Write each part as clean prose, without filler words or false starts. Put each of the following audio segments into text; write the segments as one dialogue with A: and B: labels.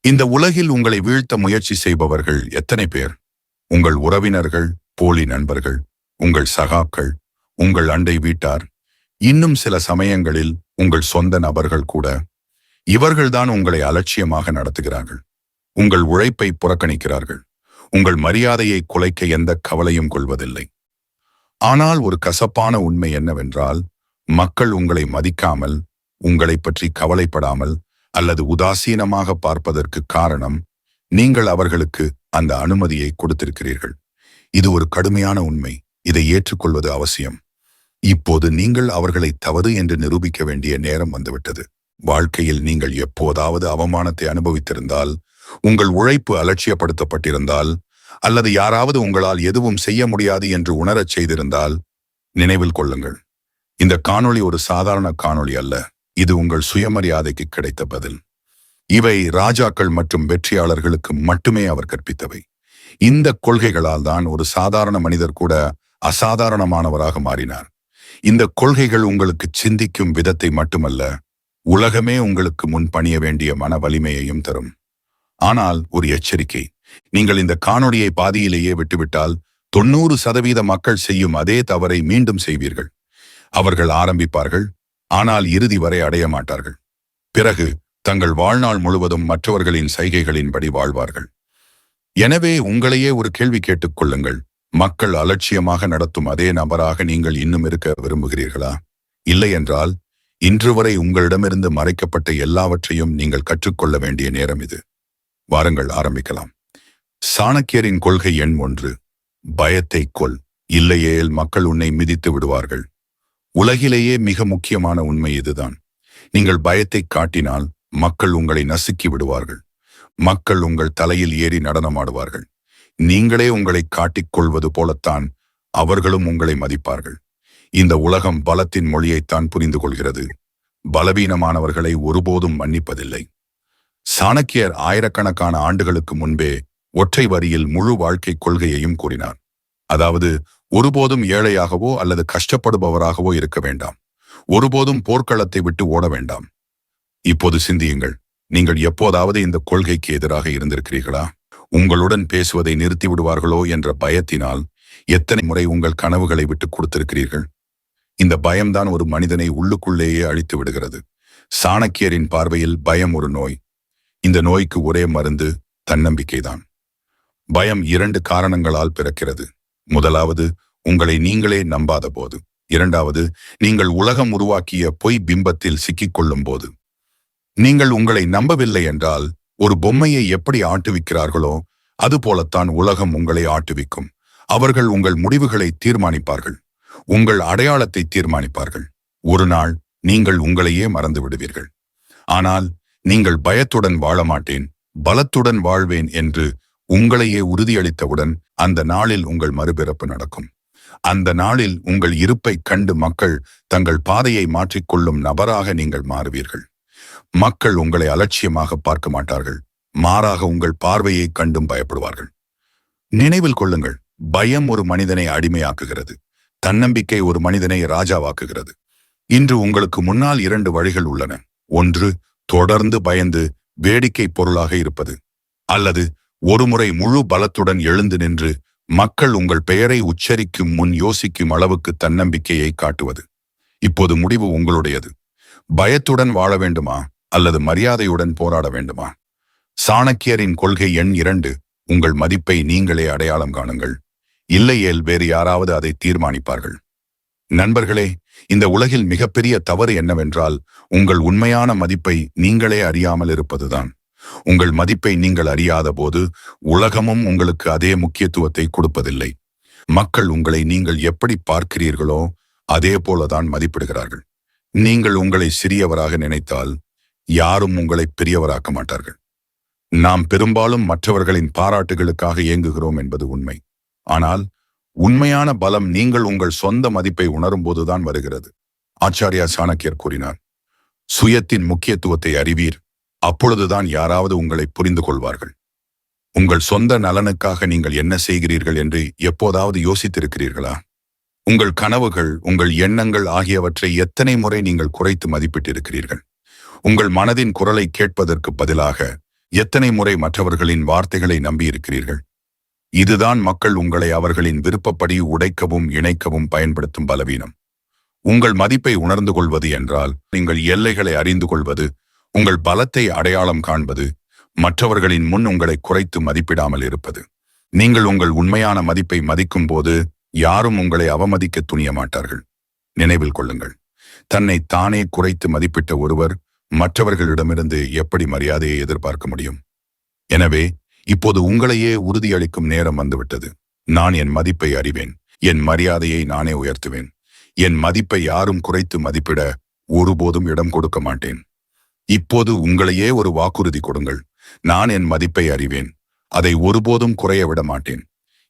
A: இந்த உலகில் உங்களை வீழ்த்த முயற்சி செய்பவர்கள் எத்தனை பேர்? உங்கள் உறவினர்கள், போலி நண்பர்கள், உங்கள் சகாக்கள், உங்கள் அண்டை வீட்டார், இன்னும் சில சமயங்களில் உங்கள் சொந்த நபர்கள் கூட. இவர்கள்தான் உங்களை அலட்சியமாக நடத்துகிறார்கள். உங்கள் உழைப்பை புறக்கணிக்கிறார்கள். உங்கள் மரியாதையை குலைக்க எந்த கவலையும் கொள்வதில்லை. ஆனால் ஒரு கசப்பான உண்மை என்னவென்றால், மக்கள் உங்களை மதிக்காமல், உங்களை பற்றி கவலைப்படாமல் அல்லது உதாசீனமாக பார்ப்பதற்கு காரணம், நீங்கள் அவர்களுக்கு அந்த அனுமதியை கொடுத்திருக்கிறீர்கள். இது ஒரு கடுமையான உண்மை. இதை ஏற்றுக்கொள்வது அவசியம். இப்போது நீங்கள் அவர்களை தவறு என்று நிரூபிக்க வேண்டிய நேரம் வந்துவிட்டது. வாழ்க்கையில் நீங்கள் எப்போதாவது அவமானத்தை அனுபவித்திருந்தால், உங்கள் உழைப்பு அலட்சியப்படுத்தப்பட்டிருந்தால், அல்லது யாராவது உங்களால் எதுவும் செய்ய முடியாது என்று உணரச் செய்திருந்தால், நினைவில் கொள்ளுங்கள், இந்த காணொளி ஒரு சாதாரண காணொளி அல்ல. இது உங்கள் சுயமரியாதைக்கு கிடைத்த பதில். இவை ராஜாக்கள் மற்றும் வெற்றியாளர்களுக்கு மட்டுமே அவர் கற்பித்தவை. இந்த கொள்கைகளால் தான் ஒரு சாதாரண மனிதர் கூட அசாதாரணமானவராக மாறினார். இந்த கொள்கைகள் உங்களுக்கு சிந்திக்கும் விதத்தை மட்டுமல்ல, உலகமே உங்களுக்கு முன் பணிய வேண்டிய மன வலிமையையும் தரும். ஆனால் ஒரு எச்சரிக்கை, நீங்கள் இந்த காணொளியை பாதியிலேயே விட்டுவிட்டால் 90% மக்கள் செய்யும் அதே தவறை மீண்டும் செய்வீர்கள். அவர்கள் ஆரம்பிப்பார்கள், ஆனால் இறுதி வரை அடைய மாட்டார்கள். பிறகு தங்கள் வாழ்நாள் முழுவதும் மற்றவர்களின் சைகைகளின்படி வாழ்வார்கள். எனவே உங்களையே ஒரு கேள்வி கேட்டுக் கொள்ளுங்கள். மக்கள் அலட்சியமாக நடத்தும் அதே நபராக நீங்கள் இன்னும் இருக்க விரும்புகிறீர்களா? இல்லை என்றால், இன்று வரை உங்களிடமிருந்து மறைக்கப்பட்ட எல்லாவற்றையும் நீங்கள் கற்றுக்கொள்ள வேண்டிய நேரம் இது. வாருங்கள் ஆரம்பிக்கலாம். சாணக்கியரின் கொள்கை எண் 1: பயத்தை கொல், இல்லையேல் மக்கள் உன்னை மிதித்து விடுவார்கள். உலகிலேயே மிக முக்கியமான உண்மை இதுதான். நீங்கள் பயத்தை காட்டினால் மக்கள் உங்களை நசுக்கி விடுவார்கள். மக்கள் உங்கள் தலையில் ஏறி நடனமாடுவார்கள். நீங்களே உங்களை காட்டிக்கொள்வது போலத்தான் அவர்களும் உங்களை மதிப்பார்கள். இந்த உலகம் பலத்தின் மொழியைத்தான் புரிந்து கொள்கிறது. பலவீனமானவர்களை ஒருபோதும் மன்னிப்பதில்லை. சாணக்கியர் ஆயிரக்கணக்கான ஆண்டுகளுக்கு முன்பே ஒற்றை வரியில் முழு வாழ்க்கை கொள்கையையும் கூறினார். அதாவது, ஒருபோதும் ஏழையாகவோ அல்லது கஷ்டப்படுபவராகவோ இருக்க வேண்டாம். ஒருபோதும் போர்க்களத்தை விட்டு ஓட வேண்டாம். இப்போது சிந்தியுங்கள், நீங்கள் எப்போதாவது இந்த கொள்கைக்கு எதிராக இருந்திருக்கிறீர்களா? உங்களுடன் பேசுவதை நிறுத்தி விடுவார்களோ என்ற பயத்தினால் எத்தனை முறை உங்கள் கனவுகளை விட்டு கொடுத்திருக்கிறீர்கள்? இந்த பயம்தான் ஒரு மனிதனை உள்ளுக்குள்ளேயே அழித்து விடுகிறது. சாணக்கியரின் பார்வையில் பயம் ஒரு நோய். இந்த நோய்க்கு ஒரே மருந்து தன்னம்பிக்கைதான். பயம் 2 காரணங்களால் பிறக்கிறது. முதலாவது, உங்களை நீங்களே நம்பாத போது. இரண்டாவது, நீங்கள் உலகம் உருவாக்கிய பொய் பிம்பத்தில் சிக்கிக்கொள்ளும் போது. நீங்கள் உங்களை நம்பவில்லை என்றால், ஒரு பொம்மையை எப்படி ஆட்டுவிக்கிறார்களோ அதுபோலத்தான் உலகம் உங்களை ஆட்டுவிக்கும். அவர்கள் உங்கள் முடிவுகளை தீர்மானிப்பார்கள். உங்கள் அடையாளத்தை தீர்மானிப்பார்கள். ஒரு நாள் நீங்கள் உங்களையே மறந்து விடுவீர்கள். ஆனால் நீங்கள் பயத்துடன் வாழ மாட்டேன், பலத்துடன் வாழ்வேன் என்று உங்களையே உறுதியளித்தவுடன் அந்த நாளில் உங்கள் மறுபிறப்பு நடக்கும். அந்த நாளில் உங்கள் இருப்பை கண்டு மக்கள் தங்கள் பாதையை மாற்றிக்கொள்ளும் நபராக நீங்கள் மாறுவீர்கள். மக்கள் உங்களை அலட்சியமாக பார்க்க மாட்டார்கள். மாறாக உங்கள் பார்வையை கண்டும் பயப்படுவார்கள். நினைவில் கொள்ளுங்கள், பயம் ஒரு மனிதனை அடிமையாக்குகிறது. தன்னம்பிக்கை ஒரு மனிதனை ராஜாவாக்குகிறது. இன்று உங்களுக்கு முன்னால் 2 வழிகள் உள்ளன. ஒன்று, தொடர்ந்து பயந்து வேடிக்கை பொருளாக இருப்பது. அல்லது ஒருமுறை முழு பலத்துடன் எழுந்து நின்று மக்கள் உங்கள் பெயரை உச்சரிக்கும் முன் யோசிக்கும் அளவுக்கு தன்னம்பிக்கையை காட்டுவது. இப்போது முடிவு உங்களுடையது. பயத்துடன் வாழ வேண்டுமா அல்லது மரியாதையுடன் போராட வேண்டுமா? சாணக்கியரின் கொள்கை எண் 2: உங்கள் மதிப்பை நீங்களே அடையாளம் காணுங்கள். இல்லையேல் வேறு யாராவது அதை தீர்மானிப்பார்கள். நண்பர்களே, இந்த உலகில் மிகப்பெரிய தவறு என்னவென்றால், உங்கள் உண்மையான மதிப்பை நீங்களே அறியாமல் இருப்பதுதான். உங்கள் மதிப்பை நீங்கள் அறியாத போது உலகமும் உங்களுக்கு அதே முக்கியத்துவத்தை கொடுப்பதில்லை. மக்கள் உங்களை நீங்கள் எப்படி பார்க்கிறீர்களோ அதே போலதான் மதிப்பிடுகிறார்கள். நீங்கள் உங்களை சிறியவராக நினைத்தால் யாரும் உங்களை பெரியவராக்க மாட்டார்கள். நாம் பெரும்பாலும் மற்றவர்களின் பாராட்டுகளுக்காக இயங்குகிறோம் என்பது உண்மை. ஆனால் உண்மையான பலம் நீங்கள் உங்கள் சொந்த மதிப்பை உணரும் போதுதான் வருகிறது. ஆச்சாரியா சாணக்கியர் கூறினார், சுயத்தின் முக்கியத்துவத்தை அறிவீர், அப்பொழுதுதான் யாராவது உங்களை புரிந்து கொள்வார்கள். உங்கள் சொந்த நலனுக்காக நீங்கள் என்ன செய்கிறீர்கள் என்று எப்போதாவது யோசித்திருக்கிறீர்களா? உங்கள் கனவுகள், உங்கள் எண்ணங்கள் ஆகியவற்றை எத்தனை முறை நீங்கள் குறைத்து மதிப்பிட்டிருக்கிறீர்கள்? உங்கள் மனதின் குரலை கேட்பதற்கு பதிலாக எத்தனை முறை மற்றவர்களின் வார்த்தைகளை நம்பியிருக்கிறீர்கள்? இதுதான் மக்கள் உங்களை அவர்களின் விருப்பப்படி உடைக்கவும் இணைக்கவும் பயன்படுத்தும் பலவீனம். உங்கள் மதிப்பை உணர்ந்து கொள்வது என்றால் நீங்கள் எல்லைகளை அறிந்து கொள்வது, உங்கள் பலத்தை அடையாளம் காண்பது, மற்றவர்களின் முன் உங்களை குறைத்து மதிப்பிடாமல் இருப்பது. நீங்கள் உங்கள் உண்மையான மதிப்பை மதிக்கும் போது யாரும் உங்களை அவமதிக்க துணிய மாட்டார்கள். நினைவில் கொள்ளுங்கள், தன்னை தானே குறைத்து மதிப்பிட்ட ஒருவர் மற்றவர்களிடமிருந்து எப்படி மரியாதையை எதிர்பார்க்க முடியும்? எனவே இப்போது உங்களையே உறுதியளிக்கும் நேரம் வந்துவிட்டது. நான் என் மதிப்பை அறிவேன், என் மரியாதையை நானே உயர்த்துவேன், என் மதிப்பை யாரும் குறைத்து மதிப்பிட ஒருபோதும் இடம் கொடுக்க மாட்டேன். இப்போது உங்களையே ஒரு வாக்குறுதி கொடுங்கள். நான் என் மதிப்பை அறிவேன், அதை ஒருபோதும் குறைய விட மாட்டேன்.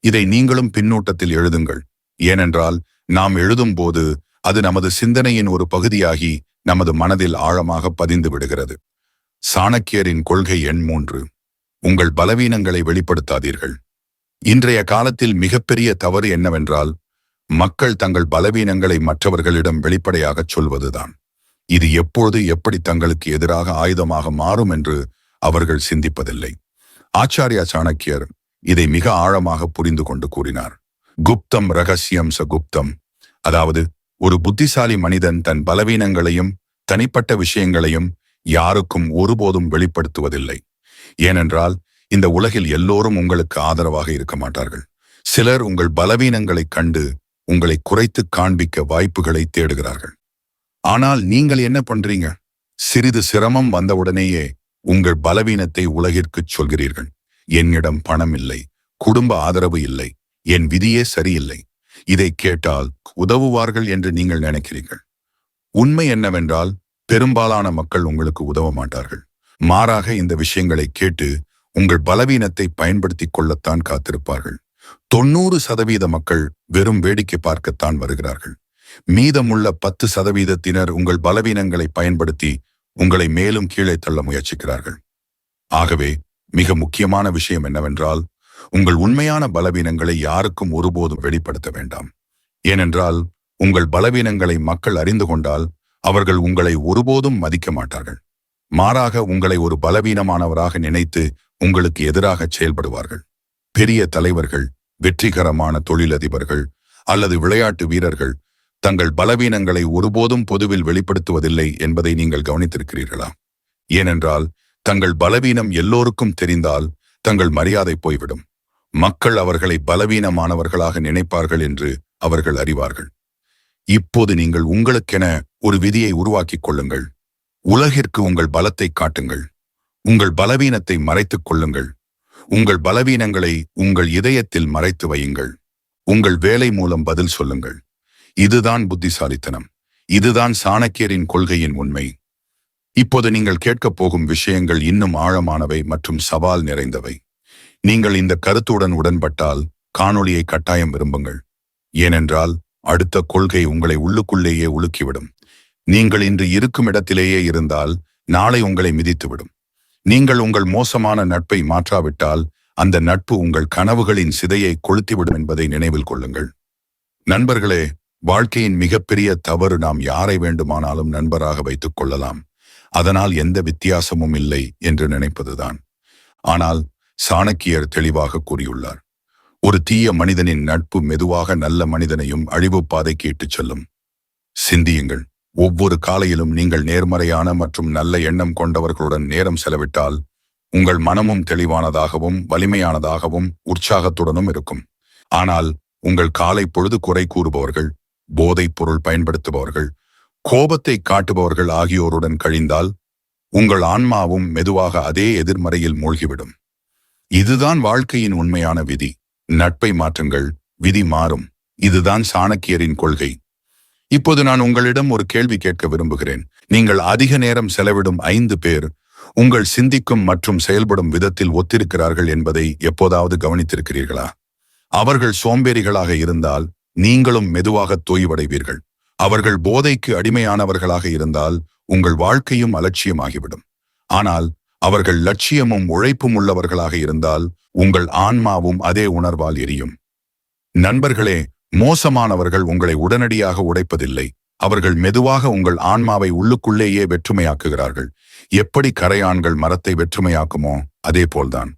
A: இதை நீங்களும் பின்னூட்டத்தில் எழுதுங்கள். ஏனென்றால் நாம் எழுதும் போது அது நமது சிந்தனையின் ஒரு பகுதியாகி நமது மனதில் ஆழமாக பதிந்து விடுகிறது. சாணக்கியரின் கொள்கை எண் 3: உங்கள் பலவீனங்களை வெளிப்படுத்தாதீர்கள். இன்றைய காலத்தில் மிகப்பெரிய தவறு என்னவென்றால், மக்கள் தங்கள் பலவீனங்களை மற்றவர்களிடம் வெளிப்படையாகச் சொல்வதுதான். இது எப்பொழுது எப்படி தங்களுக்கு எதிராக ஆயுதமாக மாறும் என்று அவர்கள் சிந்திப்பதில்லை. ஆச்சாரியா சாணக்கியர் இதை மிக ஆழமாக புரிந்து கொண்டு கூறினார். குப்தம் ரகசியம் ச குப்தம். அதாவது, ஒரு புத்திசாலி மனிதன் தன் பலவீனங்களையும் தனிப்பட்ட விஷயங்களையும் யாருக்கும் ஒருபோதும் வெளிப்படுத்துவதில்லை. ஏனென்றால் இந்த உலகில் எல்லோரும் உங்களுக்கு ஆதரவாக இருக்க மாட்டார்கள். சிலர் உங்கள் பலவீனங்களைக் கண்டு உங்களை குறைத்து காண்பிக்க வாய்ப்புகளை தேடுகிறார்கள். ஆனால் நீங்கள் என்ன பண்றீங்க? சிறிது சிரமம் வந்தவுடனேயே உங்கள் பலவீனத்தை உலகிற்குச் சொல்கிறீர்கள். என்னிடம் பணம் இல்லை, குடும்ப ஆதரவு இல்லை, என் விதியே சரியில்லை. இதை கேட்டால் உதவுவார்கள் என்று நீங்கள் நினைக்கிறீர்கள். உண்மை என்னவென்றால், பெரும்பாலான மக்கள் உங்களுக்கு உதவ மாட்டார்கள். மாறாக இந்த விஷயங்களை கேட்டு உங்கள் பலவீனத்தை பயன்படுத்திக் கொள்ளத்தான் காத்திருப்பார்கள். 90% மக்கள் வெறும் வேடிக்கை பார்க்கத்தான் வருகிறார்கள். மீதமுள்ள 10%தினர் உங்கள் பலவீனங்களை பயன்படுத்தி உங்களை மேலும் கீழே தள்ள முயற்சிக்கிறார்கள். ஆகவே மிக முக்கியமான விஷயம் என்னவென்றால், உங்கள் உண்மையான பலவீனங்களை யாருக்கும் ஒருபோதும் வெளிப்படுத்த வேண்டாம். ஏனென்றால் உங்கள் பலவீனங்களை மக்கள் அறிந்து கொண்டால் அவர்கள் உங்களை ஒருபோதும் மதிக்க மாட்டார்கள். மாறாக உங்களை ஒரு பலவீனமானவராக நினைத்து உங்களுக்கு எதிராக செயல்படுவார்கள். பெரிய தலைவர்கள், வெற்றிகரமான தொழிலதிபர்கள் அல்லது விளையாட்டு வீரர்கள் தங்கள் பலவீனங்களை ஒருபோதும் பொதுவில் வெளிப்படுத்துவதில்லை என்பதை நீங்கள் கவனித்திருக்கிறீர்களா? ஏனென்றால் தங்கள் பலவீனம் எல்லோருக்கும் தெரிந்தால் தங்கள் மரியாதை போய்விடும். மக்கள் அவர்களை பலவீனமானவர்களாக நினைப்பார்கள் என்று அவர்கள் அறிவார்கள். இப்போது நீங்கள் உங்களுக்கென ஒரு விதியை உருவாக்கிக் கொள்ளுங்கள். உலகிற்கு உங்கள் பலத்தை காட்டுங்கள். உங்கள் பலவீனத்தை மறைத்துக் கொள்ளுங்கள். உங்கள் பலவீனங்களை உங்கள் இதயத்தில் மறைத்து வையுங்கள். உங்கள் வேலை மூலம் பதில் சொல்லுங்கள். இதுதான் புத்திசாலித்தனம். இதுதான் சாணக்கியரின் கொள்கையின் உண்மை. இப்போது நீங்கள் கேட்கப் போகும் விஷயங்கள் இன்னும் ஆழமானவை மற்றும் சவால் நிறைந்தவை. நீங்கள் இந்த கருத்துடன் உடன்பட்டால் காணொளியை கட்டாயம் விரும்புங்கள். ஏனென்றால் அடுத்த கொள்கை உங்களை உள்ளுக்குள்ளேயே உலுக்கிவிடும். நீங்கள் இன்று இருக்கும் இடத்திலேயே இருந்தால் நாளை உங்களை மிதித்துவிடும். நீங்கள் உங்கள் மோசமான நட்பை மாற்றாவிட்டால் அந்த நட்பு உங்கள் கனவுகளின் சிதையை கொளுத்திவிடும் என்பதை நினைவில் கொள்ளுங்கள். நண்பர்களே, வாழ்க்கையின் மிகப்பெரிய தவறு நாம் யாரை வேண்டுமானாலும் நண்பராக வைத்துக் கொள்ளலாம், அதனால் எந்த வித்தியாசமும் இல்லை என்று நினைப்பதுதான். ஆனால் சாணக்கியர் தெளிவாக கூறியுள்ளார், ஒரு தீய மனிதனின் நட்பு மெதுவாக நல்ல மனிதனையும் அழிவு பாதைக்கு இட்டுச் செல்லும். சிந்தியுங்கள். ஒவ்வொரு காலையிலும் நீங்கள் நேர்மறையான மற்றும் நல்ல எண்ணம் கொண்டவர்களுடன் நேரம் செலவிட்டால் உங்கள் மனமும் தெளிவானதாகவும் வலிமையானதாகவும் உற்சாகத்துடனும் இருக்கும். ஆனால் உங்கள் காலை பொழுது குறை கூறுபவர்கள், போதைப் பொருள் பயன்படுத்துபவர்கள், கோபத்தை காட்டுபவர்கள் ஆகியோருடன் கழிந்தால் உங்கள் ஆன்மாவும் மெதுவாக அதே எதிர்மறையில் மூழ்கிவிடும். இதுதான் வாழ்க்கையின் உண்மையான விதி. நட்பை மாற்றுங்கள், விதி மாறும். இதுதான் சாணக்கியரின் கொள்கை. இப்போது நான் உங்களிடம் ஒரு கேள்வி கேட்க விரும்புகிறேன். நீங்கள் அதிக நேரம் செலவிடும் 5 பேர் உங்கள் சிந்திக்கும் மற்றும் செயல்படும் விதத்தில் ஒத்திருக்கிறார்கள் என்பதை எப்போதாவது கவனித்திருக்கிறீர்களா? அவர்கள் சோம்பேறிகளாக இருந்தால் நீங்களும் மெதுவாக தொய்வடைவீர்கள். அவர்கள் போதைக்கு அடிமையானவர்களாக இருந்தால் உங்கள் வாழ்க்கையும் அலட்சியமாகிவிடும். ஆனால் அவர்கள் லட்சியமும் உழைப்பும் உள்ளவர்களாக இருந்தால் உங்கள் ஆன்மாவும் அதே உணர்வால் எரியும். நண்பர்களே, மோசமானவர்கள் உங்களை உடனடியாக உடைப்பதில்லை, அவர்கள் மெதுவாக உங்கள் ஆன்மாவை உள்ளுக்குள்ளேயே வெற்றுமையாக்குகிறார்கள். எப்படி கரையான்கள் மரத்தை வெற்றுமையாக்குமோ அதே போல்தான்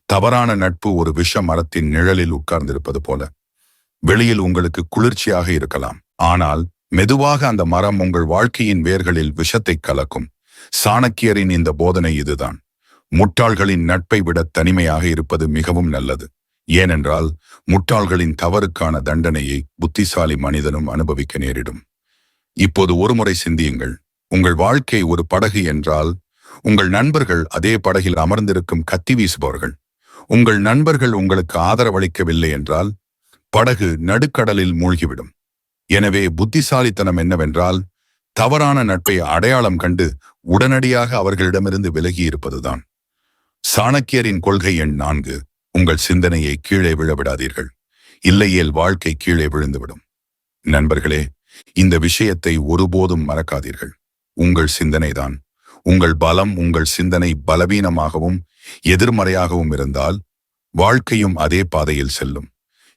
A: தவறான நட்பு ஒரு விஷ மரத்தின் நிழலில் உட்கார்ந்திருப்பது போல. வெளியில் உங்களுக்கு குளிர்ச்சியாக இருக்கலாம், ஆனால் மெதுவாக அந்த மரம் உங்கள் வாழ்க்கையின் வேர்களில் விஷத்தை கலக்கும். சாணக்கியரின் இந்த போதனை இதுதான். முட்டாள்களின் நட்பை விட தனிமையாக இருப்பது மிகவும் நல்லது. ஏனென்றால் முட்டாள்களின் தவறுக்கான தண்டனையை புத்திசாலி மனிதனும் அனுபவிக்க நேரிடும். இப்போது ஒருமுறை சிந்தியுங்கள். உங்கள் வாழ்க்கை ஒரு படகு என்றால் உங்கள் நண்பர்கள் அதே படகில் அமர்ந்திருக்கும் கத்தி வீசுபவர்கள். உங்கள் நண்பர்கள் உங்களுக்கு ஆதரவளிக்கவில்லை என்றால் படகு நடுக்கடலில் மூழ்கிவிடும். எனவே புத்திசாலித்தனம் என்னவென்றால் தவறான நட்பை அடையாளம் கண்டு உடனடியாக அவர்களிடமிருந்து விலகி இருப்பதுதான். சாணக்கியரின் கொள்கை எண் 4: உங்கள் சிந்தனையை கீழே விழவிடாதீர்கள், இல்லையேல் வாழ்க்கை கீழே விழுந்துவிடும். நண்பர்களே, இந்த விஷயத்தை ஒருபோதும் மறக்காதீர்கள். உங்கள் சிந்தனைதான் உங்கள் பலம். உங்கள் சிந்தனை பலவீனமாகவும் எதிர்மறையாகவும் இருந்தால் வாழ்க்கையும் அதே பாதையில் செல்லும்.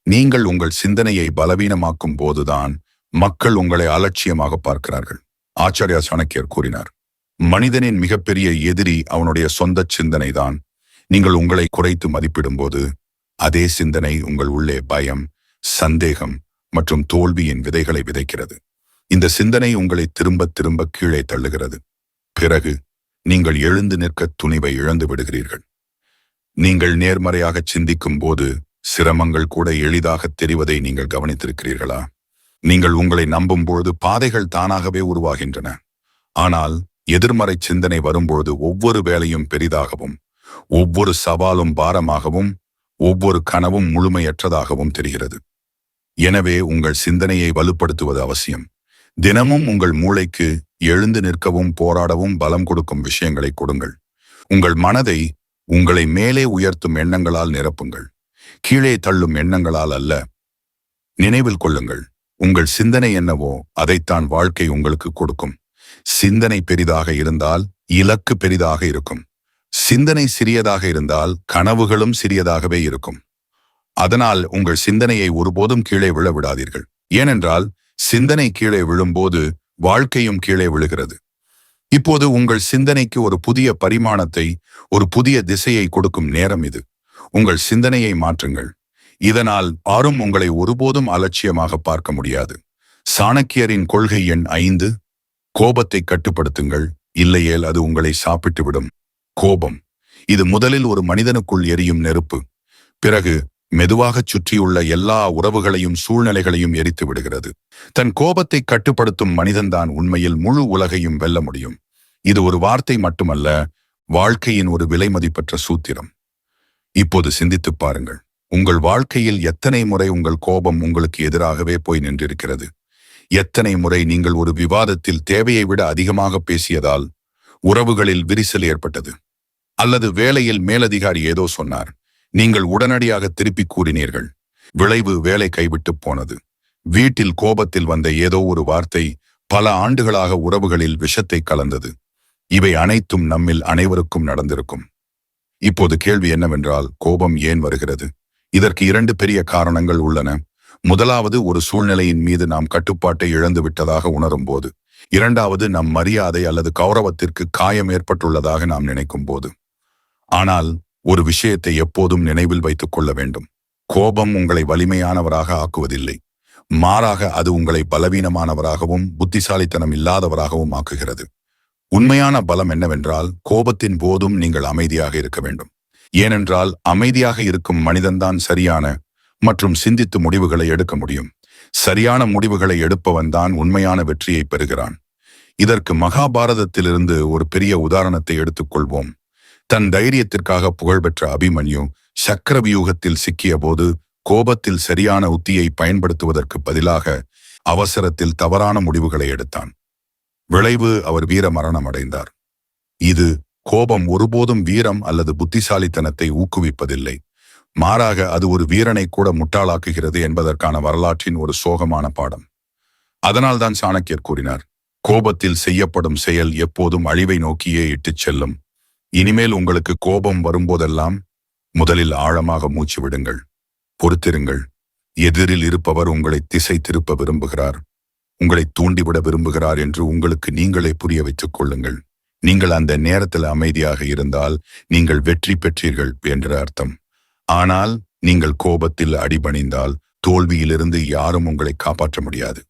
A: நீங்கள் உங்கள் சிந்தனையை பலவீனமாக்கும் போதுதான் மக்கள் உங்களை அலட்சியமாக பார்க்கிறார்கள். ஆச்சாரியா சாணக்கியர் கூறினார், மனிதனின் மிகப்பெரிய எதிரி அவனுடைய சொந்த சிந்தனைதான். நீங்கள் உங்களை குறைத்து மதிப்பிடும் போது அதே சிந்தனை உங்கள் உள்ளே பயம், சந்தேகம் மற்றும் தோல்வியின் விதைகளை விதைக்கிறது. இந்த சிந்தனை உங்களை திரும்ப திரும்ப கீழே தள்ளுகிறது. பிறகு நீங்கள் எழுந்து நிற்க துணிவை இழந்து விடுகிறீர்கள். நீங்கள் நேர்மறையாக சிந்திக்கும் போது சிரமங்கள் கூட எளிதாக தெரிவதை நீங்கள் கவனித்திருக்கிறீர்களா? நீங்கள் உங்களை நம்பும்போது பாதைகள் தானாகவே உருவாகின்றன. ஆனால் எதிர்மறை சிந்தனை வரும்போது ஒவ்வொரு வேலையும் பெரிதாகவும், ஒவ்வொரு சவாலும் பாரமாகவும், ஒவ்வொரு கனவும் முழுமையற்றதாகவும் தெரிகிறது. எனவே உங்கள் சிந்தனையை வலுப்படுத்துவது அவசியம். தினமும் உங்கள் மூளைக்கு எழுந்து நிற்கவும் போராடவும் பலம் கொடுக்கும் விஷயங்களை கொடுங்கள். உங்கள் மனதை உங்களை மேலே உயர்த்தும் எண்ணங்களால் நிரப்புங்கள், கீழே தள்ளும் எண்ணங்களால் அல்ல. நினைவில் கொள்ளுங்கள், உங்கள் சிந்தனை என்னவோ அதைத்தான் வாழ்க்கை உங்களுக்கு கொடுக்கும். சிந்தனை பெரிதாக இருந்தால் இலக்கு பெரிதாக இருக்கும். சிந்தனை சிறியதாக இருந்தால் கனவுகளும் சிறியதாகவே இருக்கும். அதனால் உங்கள் சிந்தனையை ஒருபோதும் கீழே விழ விடாதீர்கள். ஏனென்றால் சிந்தனை கீழே விழும்போது வாழ்க்கையும் கீழே விழுகிறது. இப்போது உங்கள் சிந்தனைக்கு ஒரு புதிய பரிமாணத்தை, ஒரு புதிய திசையை கொடுக்கும் நேரம் இது. உங்கள் சிந்தனையை மாற்றுங்கள். இதனால் யாரும் உங்களை ஒருபோதும் அலட்சியமாக பார்க்க முடியாது. சாணக்கியரின் கொள்கை எண் 5: கோபத்தை கட்டுப்படுத்துங்கள், இல்லையேல் அது உங்களை சாப்பிட்டுவிடும். கோபம் இது முதலில் ஒரு மனிதனுக்குள் எரியும் நெருப்பு. பிறகு மெதுவாகச் சுற்றியுள்ள எல்லா உறவுகளையும் சூழ்நிலைகளையும் எரித்து விடுகிறது. தன் கோபத்தை கட்டுப்படுத்தும் மனிதன்தான் உண்மையில் முழு உலகையும் வெல்ல முடியும். இது ஒரு வார்த்தை மட்டுமல்ல, வாழ்க்கையின் ஒரு விலைமதிப்பற்ற சூத்திரம். இப்போது சிந்தித்துப் பாருங்கள். உங்கள் வாழ்க்கையில் எத்தனை முறை உங்கள் கோபம் உங்களுக்கு எதிராகவே போய் நின்றிருக்கிறது? எத்தனை முறை நீங்கள் ஒரு விவாதத்தில் தேவையை விட அதிகமாக பேசியதால் உறவுகளில் விரிசல் ஏற்பட்டது? அல்லது வேலையில் மேலதிகாரி ஏதோ சொன்னார், நீங்கள் உடனடியாக திருப்பி கூறினீர்கள். விளைவு வேலை கைவிட்டு போனது. வீட்டில் கோபத்தில் வந்த ஏதோ ஒரு வார்த்தை பல ஆண்டுகளாக உறவுகளில் விஷத்தை கலந்தது. இவை அனைத்தும் நம்மில் அனைவருக்கும் நடந்திருக்கும். இப்போது கேள்வி என்னவென்றால், கோபம் ஏன் வருகிறது? இதற்கு 2 பெரிய காரணங்கள் உள்ளன. முதலாவது, ஒரு சூழ்நிலையின் மீது நாம் கட்டுப்பாட்டை இழந்து விட்டதாக உணரும் போது. இரண்டாவது, நம் மரியாதை அல்லது கௌரவத்திற்கு காயம் ஏற்பட்டுள்ளதாக நாம் நினைக்கும் போது. ஆனால் ஒரு விஷயத்தை எப்போதும் நினைவில் வைத்துக் கொள்ள வேண்டும். கோபம் உங்களை வலிமையானவராக ஆக்குவதில்லை. மாறாக அது உங்களை பலவீனமானவராகவும் புத்திசாலித்தனம் இல்லாதவராகவும் ஆக்குகிறது. உண்மையான பலம் என்னவென்றால், கோபத்தின் போதும் நீங்கள் அமைதியாக இருக்க வேண்டும். ஏனென்றால் அமைதியாக இருக்கும் மனிதன்தான் சரியான மற்றும் சிந்தித்து முடிவுகளை எடுக்க முடியும். சரியான முடிவுகளை எடுப்பவன் தான் உண்மையான வெற்றியை பெறுகிறான். இதற்கு மகாபாரதத்திலிருந்து ஒரு பெரிய உதாரணத்தை எடுத்துக்கொள்வோம். தன் தைரியத்திற்காக புகழ்பெற்ற அபிமன்யு சக்கரவியூகத்தில் சிக்கிய போது கோபத்தில் சரியான உத்தியை பயன்படுத்துவதற்கு பதிலாக அவசரத்தில் தவறான முடிவுகளை எடுத்தான். விளைவு, அவர் வீர மரணம் அடைந்தார். இது கோபம் ஒருபோதும் வீரம் அல்லது புத்திசாலித்தனத்தை ஊக்குவிப்பதில்லை. மாறாக அது ஒரு வீரனை கூட முட்டாளாக்குகிறது என்பதற்கான வரலாற்றின் ஒரு சோகமான பாடம். அதனால்தான் சாணக்கியர் கூறினார், கோபத்தில் செய்யப்படும் செயல் எப்போதும் அழிவை நோக்கியே இட்டுச் செல்லும். இனிமேல் உங்களுக்கு கோபம் வரும்போதெல்லாம் முதலில் ஆழமாக மூச்சு விடுங்கள். பொறுத்திருங்கள். எதிரில் இருப்பவர் உங்களை திசை திருப்ப விரும்புகிறார். உங்களை தூண்டிவிட விரும்புகிறார் என்று உங்களுக்கு நீங்களே புரிய வைத்துக் கொள்ளுங்கள். நீங்கள் அந்த நேரத்தில் அமைதியாக இருந்தால் நீங்கள் வெற்றி பெற்றீர்கள் என்ற அர்த்தம். ஆனால் நீங்கள் கோபத்தில் அடிபணிந்தால் தோல்வியிலிருந்து யாரும் உங்களை காப்பாற்ற முடியாது.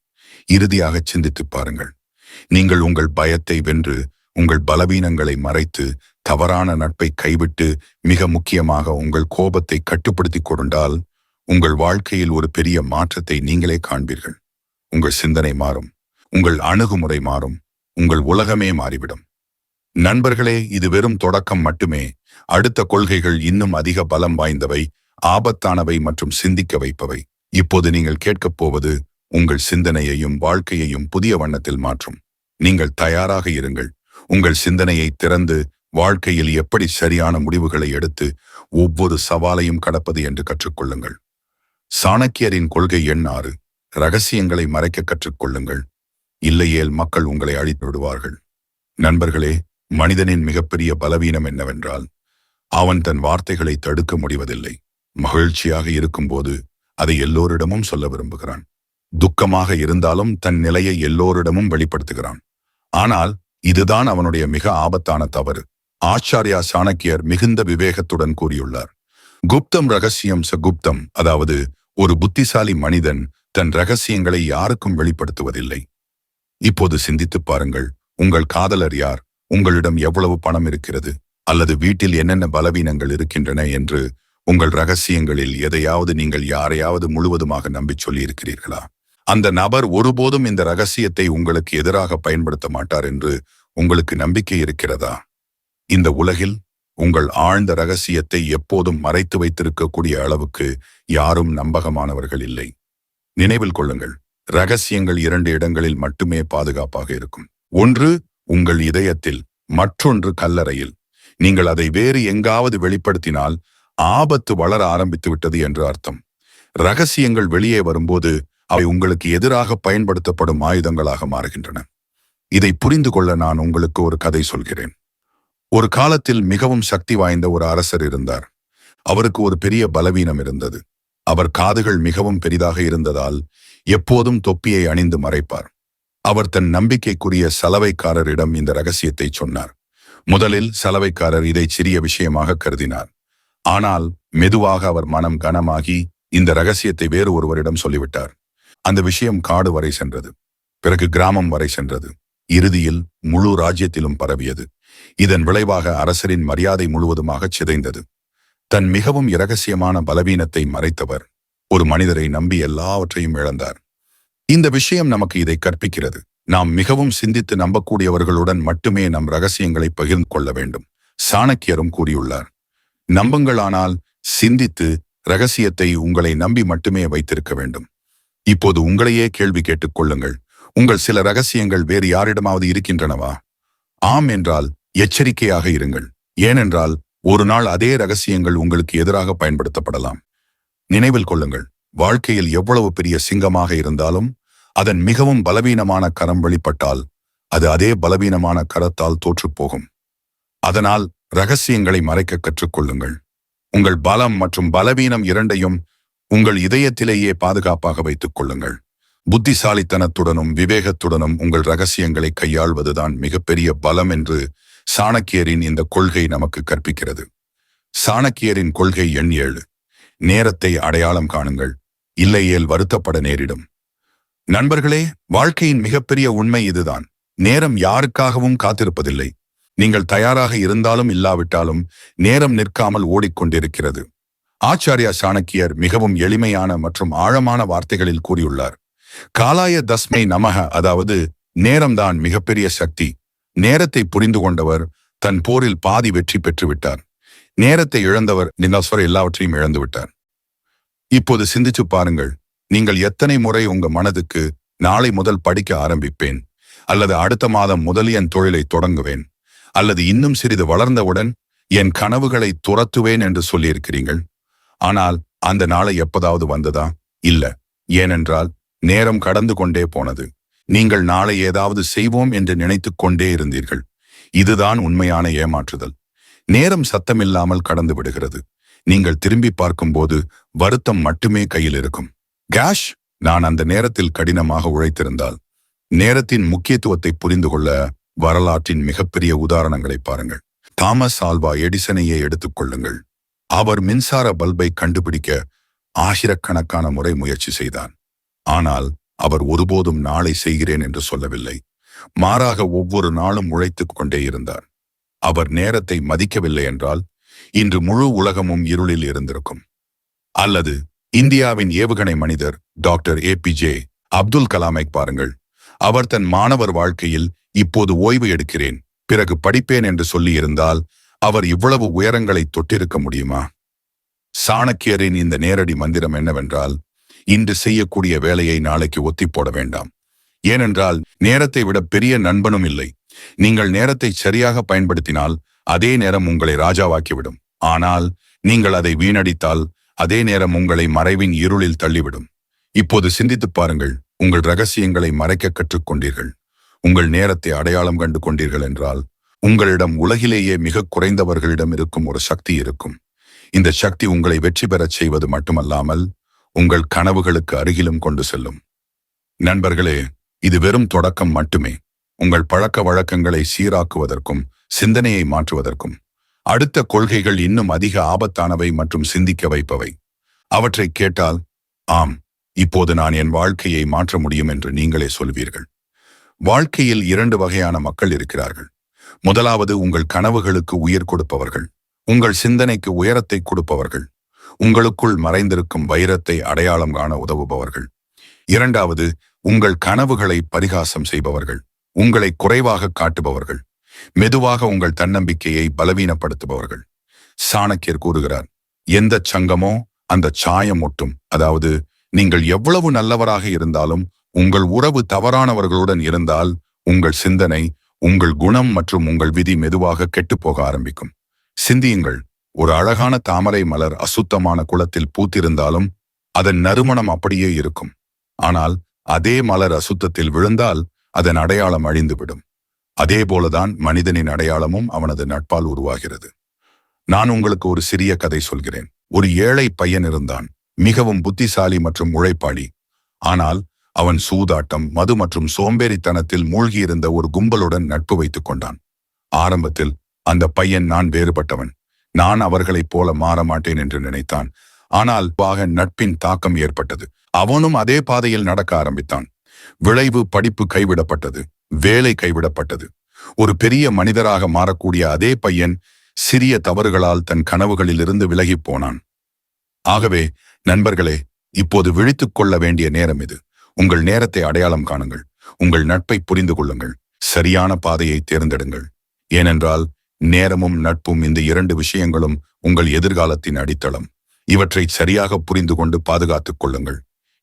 A: இறுதியாக சிந்தித்து பாருங்கள். நீங்கள் உங்கள் பயத்தை வென்று உங்கள் பலவீனங்களை மறைத்து தவறான நட்பை கைவிட்டு மிக முக்கியமாக உங்கள் கோபத்தை கட்டுப்படுத்திக் கொண்டால் உங்கள் வாழ்க்கையில் ஒரு பெரிய மாற்றத்தை நீங்களே காண்பீர்கள். உங்கள் சிந்தனை மாறும், உங்கள் அணுகுமுறை மாறும், உங்கள் உலகமே மாறிவிடும். நண்பர்களே, இது வெறும் தொடக்கம் மட்டுமே. அடுத்த கொள்கைகள் இன்னும் அதிக பலம் வாய்ந்தவை, ஆபத்தானவை மற்றும் சிந்திக்க வைப்பவை. இப்போது நீங்கள் கேட்கப் போவது உங்கள் சிந்தனையையும் வாழ்க்கையையும் புதிய வண்ணத்தில் மாற்றும். நீங்கள் தயாராக இருங்கள். உங்கள் சிந்தனையை திறந்து வாழ்க்கையில் எப்படி சரியான முடிவுகளை எடுத்து ஒவ்வொரு சவாலையும் கடப்பது என்று கற்றுக்கொள்ளுங்கள். சாணக்கியரின் கொள்கை எண் 6. ரகசியங்களை மறைக்க கற்றுக்கொள்ளுங்கள். இல்லையேல் மக்கள் உங்களை அழித்து விடுவார்கள். நண்பர்களே, மனிதனின் மிகப்பெரிய பலவீனம் என்னவென்றால் அவன் தன் வார்த்தைகளை தடுக்க முடிவதில்லை. மகிழ்ச்சியாக இருக்கும்போது அதை எல்லோரிடமும் சொல்ல விரும்புகிறான். துக்கமாக இருந்தாலும் தன் நிலையை எல்லோரிடமும் வெளிப்படுத்துகிறான். ஆனால் இதுதான் அவனுடைய மிக ஆபத்தான தவறு. ஆச்சாரியா சாணக்கியர் மிகுந்த விவேகத்துடன் கூறியுள்ளார், குப்தம் ரகசியம் ச குப்தம். அதாவது ஒரு புத்திசாலி மனிதன் தன் ரகசியங்களை யாருக்கும் வெளிப்படுத்துவதில்லை. இப்போது சிந்தித்துப் பாருங்கள். உங்கள் காதலர் யார்? உங்களிடம் எவ்வளவு பணம் இருக்கிறது? அல்லது வீட்டில் என்னென்ன பலவீனங்கள் இருக்கின்றன என்று உங்கள் ரகசியங்களில் எதையாவது நீங்கள் யாரையாவது முழுவதுமாக நம்பிச் சொல்லி இருக்கிறீர்களா? அந்த நபர் ஒருபோதும் இந்த ரகசியத்தை உங்களுக்கு எதிராக பயன்படுத்த மாட்டார் என்று உங்களுக்கு நம்பிக்கை இருக்கிறதா? இந்த உலகில் உங்கள் ஆழ்ந்த ரகசியத்தை எப்போதும் மறைத்து வைத்திருக்கக்கூடிய அளவுக்கு யாரும் நம்பகமானவர்கள் இல்லை. நினைவில் கொள்ளுங்கள், ரகசியங்கள் 2 இடங்களில் மட்டுமே பாதுகாப்பாக இருக்கும். ஒன்று உங்கள் இதயத்தில், மற்றொன்று கல்லறையில். நீங்கள் அதை வேறு எங்காவது வெளிப்படுத்தினால் ஆபத்து வளர ஆரம்பித்து விட்டது என்று அர்த்தம். ரகசியங்கள் வெளியே வரும்போது அவை உங்களுக்கு எதிராக பயன்படுத்தப்படும் ஆயுதங்களாக மாறுகின்றன. இதை புரிந்து கொள்ள நான் உங்களுக்கு ஒரு கதை சொல்கிறேன். ஒரு காலத்தில் மிகவும் சக்தி வாய்ந்த ஒரு அரசர் இருந்தார். அவருக்கு ஒரு பெரிய பலவீனம் இருந்தது. அவர் காதுகள் மிகவும் பெரிதாக இருந்ததால் எப்போதும் தொப்பியை அணிந்து மறைப்பார். அவர் தன் நம்பிக்கைக்குரிய சலவைக்காரரிடம் இந்த ரகசியத்தை சொன்னார். முதலில் சலவைக்காரர் இதை சிறிய விஷயமாக கருதினார். ஆனால் மெதுவாக அவர் மனம் கனமாகி இந்த ரகசியத்தை வேறு ஒருவரிடம் சொல்லிவிட்டார். அந்த விஷயம் காடு வரை சென்றது. பிறகு கிராமம் வரை சென்றது. இறுதியில் முழு ராஜ்யத்திலும் பரவியது. இதன் விளைவாக அரசரின் மரியாதை முழுவதுமாக சிதைந்தது. தன் மிகவும் இரகசியமான பலவீனத்தை மறைத்தவர் ஒரு மனிதரை நம்பி எல்லாவற்றையும் இழந்தார். இந்த விஷயம் நமக்கு இதை கற்பிக்கிறது. நாம் மிகவும் சிந்தித்து நம்பக்கூடியவர்களுடன் மட்டுமே நம் ரகசியங்களை பகிர்ந்து கொள்ள வேண்டும். சாணக்கியரும் கூறியுள்ளார், நம்புங்களானால் சிந்தித்து ரகசியத்தை உங்களை நம்பி மட்டுமே வைத்திருக்க வேண்டும். இப்போது உங்களையே கேள்வி கேட்டுக் கொள்ளுங்கள். உங்கள் சில ரகசியங்கள் வேறு யாரிடமாவது இருக்கின்றனவா? ஆம் என்றால் எச்சரிக்கையாக இருங்கள். ஏனென்றால் ஒரு நாள் அதே ரகசியங்கள் உங்களுக்கு எதிராக பயன்படுத்தப்படலாம். நினைவில் கொள்ளுங்கள், வாழ்க்கையில் எவ்வளவு பெரிய சிங்கமாக இருந்தாலும் அதன் மிகவும் பலவீனமான கரம் வெளிப்பட்டால் அது அதே பலவீனமான கரத்தால் தோற்றுப்போகும். அதனால் ரகசியங்களை மறைக்க கற்றுக்கொள்ளுங்கள். உங்கள் பலம் மற்றும் பலவீனம் இரண்டையும் உங்கள் இதயத்திலேயே பாதுகாப்பாக வைத்துக் கொள்ளுங்கள். புத்திசாலித்தனத்துடனும் விவேகத்துடனும் உங்கள் ரகசியங்களை கையாள்வதுதான் மிகப்பெரிய பலம் என்று சாணக்கியரின் இந்த கொள்கை நமக்கு கற்பிக்கிறது. சாணக்கியரின் கொள்கை எண் 7. நேரத்தை அடையாளம் காணுங்கள், இல்லையேல் வருத்தப்பட நேரிடும். நண்பர்களே, வாழ்க்கையின் மிகப்பெரிய உண்மை இதுதான். நேரம் யாருக்காகவும் காத்திருப்பதில்லை. நீங்கள் தயாராக இருந்தாலும் இல்லாவிட்டாலும் நேரம் நிற்காமல் ஓடிக்கொண்டிருக்கிறது. ஆச்சாரியா சாணக்கியர் மிகவும் எளிமையான மற்றும் ஆழமான வார்த்தைகளில் கூறியுள்ளார், காலாய தஸ்மை நமக. அதாவது நேரம்தான் மிகப்பெரிய சக்தி. நேரத்தை புரிந்து கொண்டவர் தன் போரில் பாதி வெற்றி பெற்றுவிட்டார். நேரத்தை இழந்தவர் நிலாஸ்வர எல்லாவற்றையும் இழந்து விட்டார். இப்போது சிந்திச்சு பாருங்கள், நீங்கள் எத்தனை முறை உங்க மனதுக்கு நாளை முதல் படிக்க ஆரம்பிப்பேன், அல்லது அடுத்த மாதம் முதல் என் தொழிலை தொடங்குவேன், அல்லது இன்னும் சிறிது வளர்ந்தவுடன் என் கனவுகளை துரத்துவேன் என்று சொல்லியிருக்கிறீர்கள். ஆனால் அந்த நாளை எப்போதாவது வந்ததா? இல்ல. ஏனென்றால் நேரம் கடந்து கொண்டே போனது. நீங்கள் நாளை ஏதாவது செய்வோம் என்று நினைத்துக் கொண்டே இருந்தீர்கள். இதுதான் உண்மையான ஏமாற்றுதல். நேரம் சத்தமில்லாமல் கடந்து விடுகிறது. நீங்கள் திரும்பி பார்க்கும்போது வருத்தம் மட்டுமே கையில் இருக்கும். கேஷ், நான் அந்த நேரத்தில் கடினமாக உழைத்திருந்தால், நேரத்தின் முக்கியத்துவத்தை புரிந்து கொள்ள வரலாற்றின் மிகப்பெரிய உதாரணங்களை பாருங்கள். தாமஸ் ஆல்வா எடிசனையே எடுத்துக்கொள்ளுங்கள். அவர் மின்சார பல்பை கண்டுபிடிக்க ஆயிரக்கணக்கான முறை முயற்சி செய்தார். ஆனால் அவர் ஒருபோதும் நாளை செய்கிறேன் என்று சொல்லவில்லை. மாறாக ஒவ்வொரு நாளும் உழைத்துக் கொண்டே இருந்தார். அவர் நேரத்தை மதிக்கவில்லை என்றால் இன்று முழு உலகமும் இருளில் இருந்திருக்கும். அல்லது இந்தியாவின் ஏவுகணை மனிதர் டாக்டர் ஏபிஜே அப்துல் கலாமை பாருங்கள். அவர் தன் மாணவர் வாழ்க்கையில் இப்போது ஓய்வு எடுக்கிறேன், பிறகு படிப்பேன் என்று சொல்லியிருந்தால் அவர் இவ்வளவு உயரங்களை தொட்டிருக்க முடியுமா? சாணக்கியரின் இந்த நேரடி மந்திரம் என்னவென்றால், இன்று செய்யக்கூடிய வேலையை நாளைக்கு ஒத்தி போட வேண்டாம். ஏனென்றால் நேரத்தை விட பெரிய நண்பனும் இல்லை. நீங்கள் நேரத்தை சரியாக பயன்படுத்தினால் அதே நேரம் உங்களை ராஜாவாக்கிவிடும். ஆனால் நீங்கள் அதை வீணடித்தால் அதே நேரம் உங்களை மறைவின் இருளில் தள்ளிவிடும். இப்போது சிந்தித்துப் பாருங்கள். உங்கள் ரகசியங்களை மறைக்க கற்றுக்கொண்டீர்கள், உங்கள் நேரத்தை அடையாளம் கண்டு கொண்டீர்கள் என்றால் உங்களிடம் உலகிலேயே மிக குறைந்தவர்களிடம் இருக்கும் ஒரு சக்தி இருக்கும். இந்த சக்தி உங்களை வெற்றி பெறச் செய்வது மட்டுமல்லாமல் உங்கள் கனவுகளுக்கு அருகிலும் கொண்டு செல்லும். நண்பர்களே, இது வெறும் தொடக்கம் மட்டுமே. உங்கள் பழக்க வழக்கங்களை சீராக்குவதற்கும் சிந்தனையை மாற்றுவதற்கும். அடுத்த கொள்கைகள் இன்னும் அதிக ஆபத்தானவை மற்றும் சிந்திக்க வைப்பவை. அவற்றை கேட்டால், ஆம், இப்போது நான் என் வாழ்க்கையை மாற்ற முடியும் என்று நீங்களே சொல்வீர்கள். வாழ்க்கையில் 2 வகையான மக்கள் இருக்கிறார்கள். முதலாவது உங்கள் கனவுகளுக்கு உயிர் கொடுப்பவர்கள், உங்கள் சிந்தனைக்கு உயரத்தை கொடுப்பவர்கள், உங்களுக்குள் மறைந்திருக்கும் வைரத்தை அடையாளம் காண உதவுபவர்கள். இரண்டாவது, உங்கள் கனவுகளை பரிகாசம் செய்பவர்கள், உங்களை குறைவாக காட்டுபவர்கள், மெதுவாக உங்கள் தன்னம்பிக்கையை பலவீனப்படுத்துபவர்கள். சாணக்கியர் கூறுகிறார், எந்த சங்கமோ அந்த சாயம் ஒட்டும். அதாவது, நீங்கள் எவ்வளவு நல்லவராக இருந்தாலும் உங்கள் உறவு தவறானவர்களுடன் இருந்தால் உங்கள் சிந்தனை, உங்கள் குணம் மற்றும் உங்கள் விதி மெதுவாக கெட்டுப்போக ஆரம்பிக்கும். சிந்தியுங்கள். ஒரு அழகான தாமரை மலர் அசுத்தமான குளத்தில் பூத்திருந்தாலும் அதன் நறுமணம் அப்படியே இருக்கும். ஆனால் அதே மலர் அசுத்தத்தில் விழுந்தால் அதன் அடையாளம் அழிந்துவிடும். அதே போலதான் மனிதனின் அடையாளமும் அவனது நட்பால் உருவாகிறது. நான் உங்களுக்கு ஒரு சிறிய கதை சொல்கிறேன். ஒரு ஏழை பையன் இருந்தான், மிகவும் புத்திசாலி மற்றும் உழைப்பாளி. ஆனால் அவன் சூதாட்டம், மது மற்றும் சோம்பேறித்தனத்தில் மூழ்கியிருந்த ஒரு கும்பலுடன் நட்பு வைத்துக் கொண்டான். ஆரம்பத்தில் அந்த பையன் நான் வேறுபட்டவன், நான் அவர்களைப் போல மாற மாட்டேன் என்று நினைத்தான். ஆனால் நட்பின் தாக்கம் ஏற்பட்டது. அவனும் அதே பாதையில் நடக்க ஆரம்பித்தான். விளைவு படிப்பு கைவிடப்பட்டது, வேலை கைவிடப்பட்டது. ஒரு பெரிய மனிதராக மாறக்கூடிய அதே பையன் சிறிய தவறுகளால் தன் கனவுகளிலிருந்து விலகிப் போனான். ஆகவே நண்பர்களே, இப்போது விழித்துக் கொள்ள வேண்டிய நேரம் இது. உங்கள் நேரத்தை அடையாளம் காணுங்கள், உங்கள் நட்பை புரிந்து கொள்ளுங்கள், சரியான பாதையை தேர்ந்தெடுங்கள். ஏனென்றால் நேரமும் நட்பும், இந்த 2 விஷயங்களும் உங்கள் எதிர்காலத்தின் அடித்தளம். இவற்றை சரியாக புரிந்து கொண்டு பாதுகாத்துக் கொள்ளுங்கள்.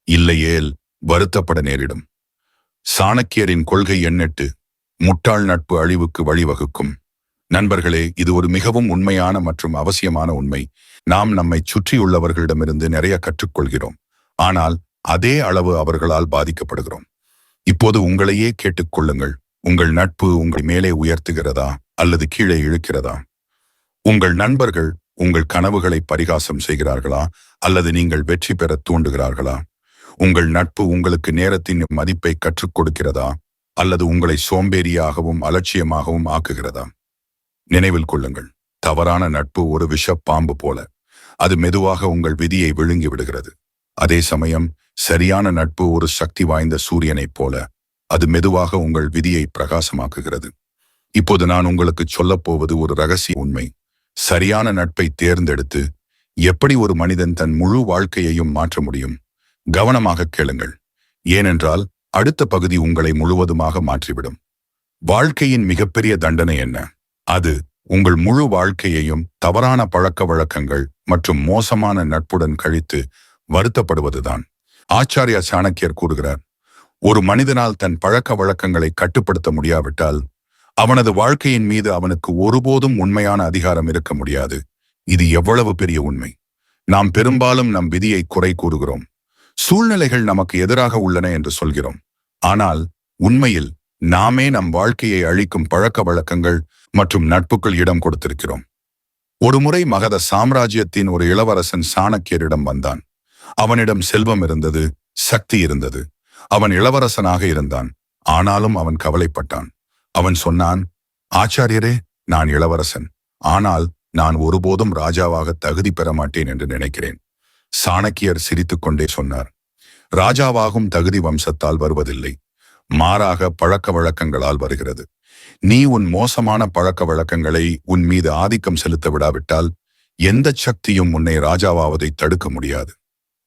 A: இல்லையேல் வருத்தப்பட நேரிடும். சாணக்கியரின் கொள்கை 8: முட்டாள் நட்பு அழிவுக்கு வழிவகுக்கும். நண்பர்களே, இது ஒரு மிகவும் உண்மையான மற்றும் அவசியமான உண்மை. நாம் நம்மை சுற்றியுள்ளவர்களிடமிருந்து நிறைய கற்றுக்கொள்கிறோம், ஆனால் அதே அளவு அவர்களால் பாதிக்கப்படுகிறோம். இப்போது உங்களையே கேட்டுக்கொள்ளுங்கள். உங்கள் நட்பு உங்களை மேலே உயர்த்துகிறதா அல்லது கீழே இழுக்கிறதா? உங்கள் நண்பர்கள் உங்கள் கனவுகளை பரிகாசம் செய்கிறார்களா அல்லது நீங்கள் வெற்றி பெற தூண்டுகிறார்களா? உங்கள் நட்பு உங்களுக்கு நேரத்தின் மதிப்பை கற்றுக் கொடுக்கிறதா அல்லது உங்களை சோம்பேறியாகவும் அலட்சியமாகவும் ஆக்குகிறதா? நினைவில் கொள்ளுங்கள், தவறான நட்பு ஒரு விஷ பாம்பு போல. அது மெதுவாக உங்கள் விதியை விழுங்கி விடுகிறது. அதே சமயம் சரியான நட்பு ஒரு சக்தி வாய்ந்த சூரியனைப் போல. அது மெதுவாக உங்கள் விதியை பிரகாசமாக்குகிறது. இப்போது நான் உங்களுக்கு சொல்லப்போவது ஒரு ரகசிய உண்மை. சரியான நட்பை தேர்ந்தெடுத்து எப்படி ஒரு மனிதன் தன் முழு வாழ்க்கையையும் மாற்ற முடியும்? கவனமாக கேளுங்கள், ஏனென்றால் அடுத்த பகுதி உங்களை முழுவதுமாக மாற்றிவிடும். வாழ்க்கையின் மிகப்பெரிய தண்டனை என்ன? அது உங்கள் முழு வாழ்க்கையையும் தவறான பழக்க வழக்கங்கள் மற்றும் மோசமான நட்புடன் கழித்து வருத்தப்படுவதுதான். ஆச்சாரியா சாணக்கியர் கூறுகிறார், ஒரு மனிதனால் தன் பழக்க வழக்கங்களை கட்டுப்படுத்த முடியாவிட்டால் அவனது வாழ்க்கையின் மீது அவனுக்கு ஒருபோதும் உண்மையான அதிகாரம் இருக்க முடியாது. இது எவ்வளவு பெரிய உண்மை! நாம் பெரும்பாலும் நம் விதியை குறை கூறுகிறோம், சூழ்நிலைகள் நமக்கு எதிராக உள்ளன என்று சொல்கிறோம். ஆனால் உண்மையில் நாமே நம் வாழ்க்கையை அழிக்கும் பழக்க வழக்கங்கள் மற்றும் நட்புகள் இடம் கொடுத்திருக்கிறோம். ஒருமுறை மகத சாம்ராஜ்யத்தின் ஒரு இளவரசன் சாணக்கியரிடம் வந்தான். அவனிடம் செல்வம் இருந்தது, சக்தி இருந்தது. அவன் இளவரசனாக இருந்தான், ஆனாலும் அவன் கவலைப்பட்டான். அவன் சொன்னான், ஆச்சாரியரே, நான் இளவரசன். ஆனால் நான் ஒருபோதும் ராஜாவாக தகுதி பெற மாட்டேன் என்று நினைக்கிறேன். சாணக்கியர் சிரித்துக்கொண்டே சொன்னார், ராஜாவாகும் தகுதி வம்சத்தால் வருவதில்லை, மாறாக பழக்க வழக்கங்களால் வருகிறது. நீ உன் மோசமான பழக்க வழக்கங்களை உன் மீது ஆதிக்கம் செலுத்த விடாவிட்டால் எந்த சக்தியும் உன்னை ராஜாவாவதை தடுக்க முடியாது.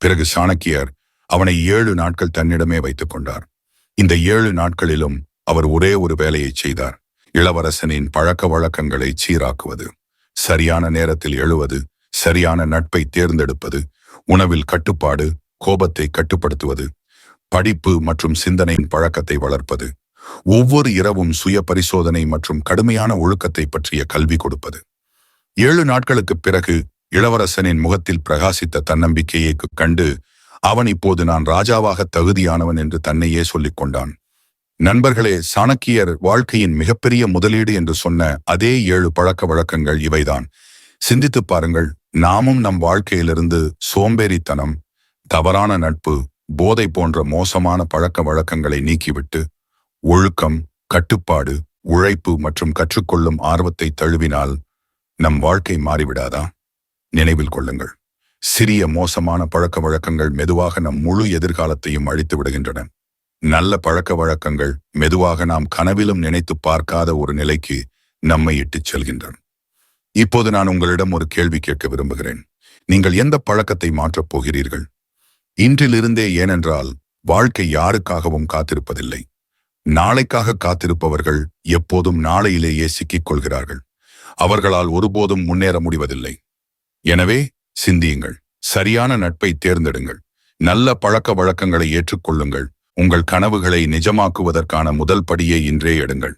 A: பிறகு சாணக்கியர் அவனை 7 நாட்கள் தன்னிடமே வைத்துக் கொண்டார். இந்த 7 நாட்களிலும் அவர் ஒரே ஒரு வேலையை செய்தார். இளவரசனின் பழக்க வழக்கங்களை சீராக்குவது, சரியான நேரத்தில் எழுவது, சரியான நட்பை தேர்ந்தெடுப்பது, உணவில் கட்டுப்பாடு, கோபத்தை கட்டுப்படுத்துவது, படிப்பு மற்றும் சிந்தனையின் பழக்கத்தை வளர்ப்பது, ஒவ்வொரு இரவும் சுய பரிசோதனை மற்றும் கடுமையான ஒழுக்கத்தை பற்றிய கல்வி கொடுப்பது. 7 நாட்களுக்குப் பிறகு இளவரசனின் முகத்தில் பிரகாசித்த தன்னம்பிக்கையை கண்டு அவன் இப்போது நான் ராஜாவாக தகுதியானவன் என்று தன்னையே சொல்லிக் கொண்டான். நண்பர்களே, சாணக்கியர் வாழ்க்கையின் மிகப்பெரிய முதலீடு என்று சொன்ன அதே 7 பழக்க வழக்கங்கள் இவைதான். சிந்தித்துப் பாருங்கள். நாமும் நம் வாழ்க்கையிலிருந்து சோம்பேறித்தனம், தவறான நட்பு, போதை போன்ற மோசமான பழக்க வழக்கங்களை நீக்கிவிட்டு ஒழுக்கம், கட்டுப்பாடு, உழைப்பு மற்றும் கற்றுக்கொள்ளும் ஆர்வத்தை தழுவினால் நம் வாழ்க்கை மாறிவிடாதா? நினைவில் கொள்ளுங்கள், சிறிய மோசமான பழக்க வழக்கங்கள் மெதுவாக நம் முழு எதிர்காலத்தையும் அழித்து விடுகின்றன. நல்ல பழக்க வழக்கங்கள் மெதுவாக நாம் கனவிலும் நினைத்து பார்க்காத ஒரு நிலைக்கு நம்மை இட்டுச் செல்கின்றன. இப்போது நான் உங்களிடம் ஒரு கேள்வி கேட்க விரும்புகிறேன். நீங்கள் எந்த பழக்கத்தை மாற்றப் போகிறீர்கள்? இன்றிலிருந்தே. ஏனென்றால் வாழ்க்கை யாருக்காகவும் காத்திருப்பதில்லை. நாளைக்காக காத்திருப்பவர்கள் எப்போதும் நாளையிலேயே சிக்கிக் கொள்கிறார்கள். அவர்களால் ஒருபோதும் முன்னேற முடிவதில்லை. எனவே சிந்தியுங்கள், சரியான நட்பை தேர்ந்தெடுங்கள், நல்ல பழக்க வழக்கங்களை ஏற்றுக்கொள்ளுங்கள். உங்கள் கனவுகளை நிஜமாக்குவதற்கான முதல் படியை இன்றே எடுங்கள்.